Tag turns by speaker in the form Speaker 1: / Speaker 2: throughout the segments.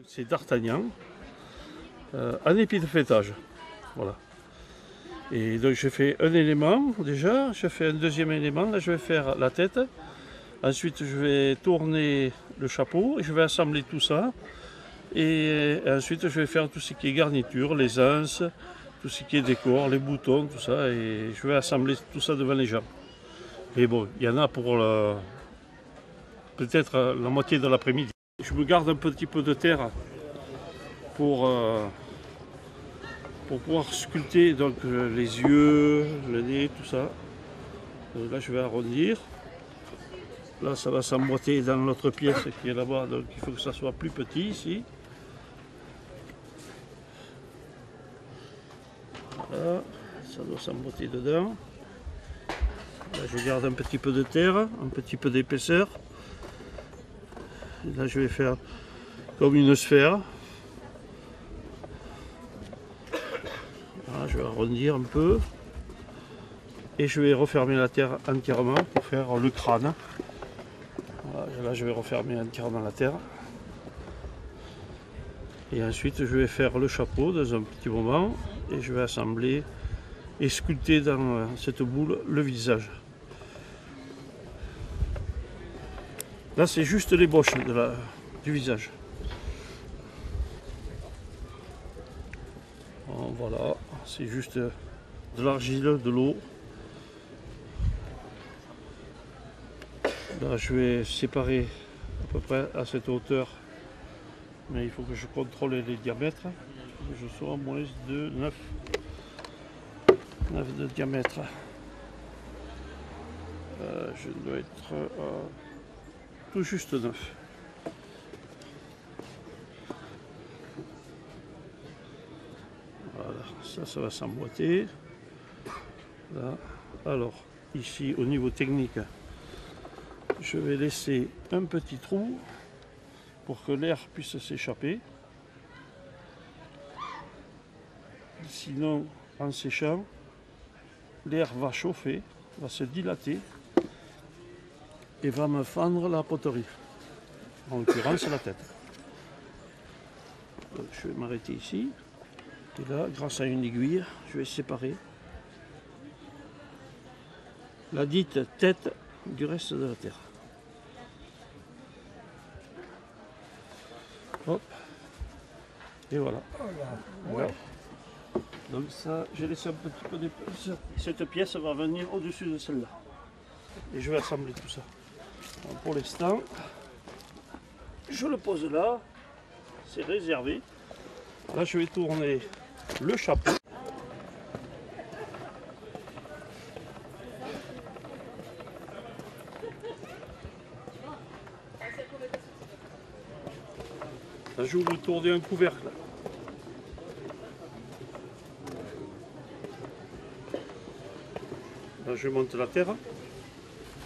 Speaker 1: C'est d'Artagnan, en épi de fêtage. Voilà. Et donc je fais un élément déjà, je fais un deuxième élément, là je vais faire la tête. Ensuite je vais tourner le chapeau et je vais assembler tout ça. Et ensuite je vais faire tout ce qui est garniture, les anses, tout ce qui est décor, les boutons, tout ça. Et je vais assembler tout ça devant les gens. Et bon, il y en a pour peut-être la moitié de l'après-midi. Je me garde un petit peu de terre pour pouvoir sculpter donc, les yeux, le nez, tout ça. Et là je vais arrondir. Là ça va s'emboîter dans l'autre pièce qui est là-bas, donc il faut que ça soit plus petit ici. Voilà, ça doit s'emboîter dedans. Là je garde un petit peu de terre, un petit peu d'épaisseur. Là je vais faire comme une sphère. Voilà, je vais arrondir un peu. Et je vais refermer la terre entièrement pour faire le crâne. Voilà, là je vais refermer entièrement la terre. Et ensuite je vais faire le chapeau dans un petit moment. Et je vais assembler et sculpter dans cette boule le visage. Là c'est juste l'ébauche du visage. Bon, voilà, c'est juste de l'argile, de l'eau. Là je vais séparer à peu près à cette hauteur. Mais il faut que je contrôle les diamètres. Je sois moins de 9 de diamètre. Je dois être tout juste 9. Voilà, ça va s'emboîter. Là. Alors, ici au niveau technique, je vais laisser un petit trou pour que l'air puisse s'échapper. Sinon, en séchant, l'air va chauffer, va se dilater et va me fendre la poterie, en l'occurrence la tête. Donc, je vais m'arrêter ici. Et là, grâce à une aiguille, je vais séparer la dite tête du reste de la terre. Hop. Et voilà. Ouais. Donc ça, j'ai laissé un petit peu de... Cette pièce va venir au-dessus de celle-là. Et je vais assembler tout ça. Donc pour l'instant, je le pose là. C'est réservé. Là, je vais tourner le chapeau. Là, je vais tourner un couvercle. Là, je monte la terre.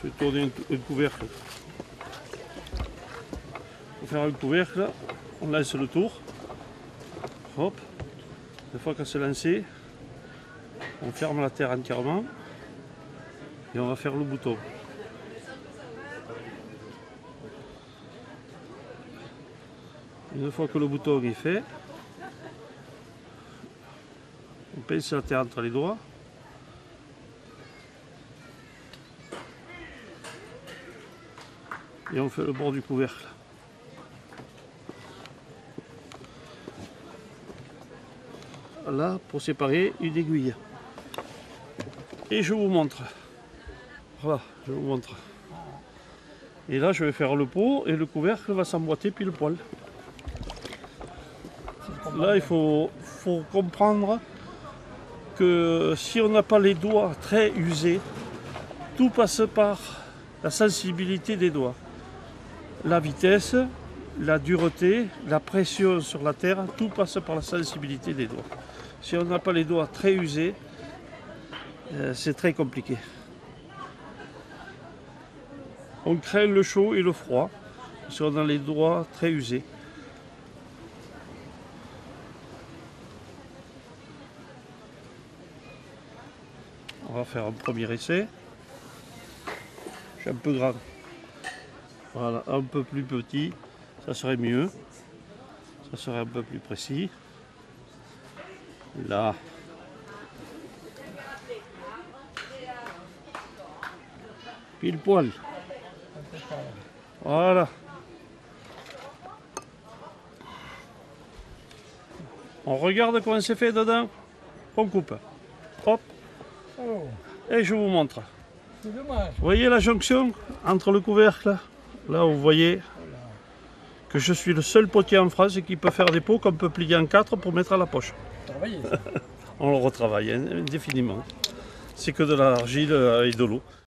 Speaker 1: Je vais tourner un couvercle. Pour faire un couvercle, on lance le tour. Hop. Une fois que c'est lancé, on ferme la terre entièrement et on va faire le bouton. Une fois que le bouton est fait, on pince la terre entre les doigts. Et on fait le bord du couvercle. Là, pour séparer une aiguille. Et je vous montre. Voilà, je vous montre. Et là, je vais faire le pot et le couvercle va s'emboîter pile poil. Là, il faut comprendre que si on n'a pas les doigts très usés, tout passe par la sensibilité des doigts. La vitesse, la dureté, la pression sur la terre, tout passe par la sensibilité des doigts. Si on n'a pas les doigts très usés, c'est très compliqué. On craint le chaud et le froid si on a les doigts très usés. On va faire un premier essai. Je suis un peu grand. Voilà, un peu plus petit, ça serait mieux. Ça serait un peu plus précis. Là. Pile poil. Voilà. On regarde comment c'est fait dedans. On coupe. Hop.
Speaker 2: Oh,
Speaker 1: Et je vous montre.
Speaker 2: c'est dommage.
Speaker 1: Vous voyez la jonction entre le couvercle? Là, vous voyez que je suis le seul potier en France qui peut faire des pots qu'on peut plier en 4 pour mettre à la poche.
Speaker 2: Travailler.
Speaker 1: On le retravaille indéfiniment. C'est que de l'argile et de l'eau.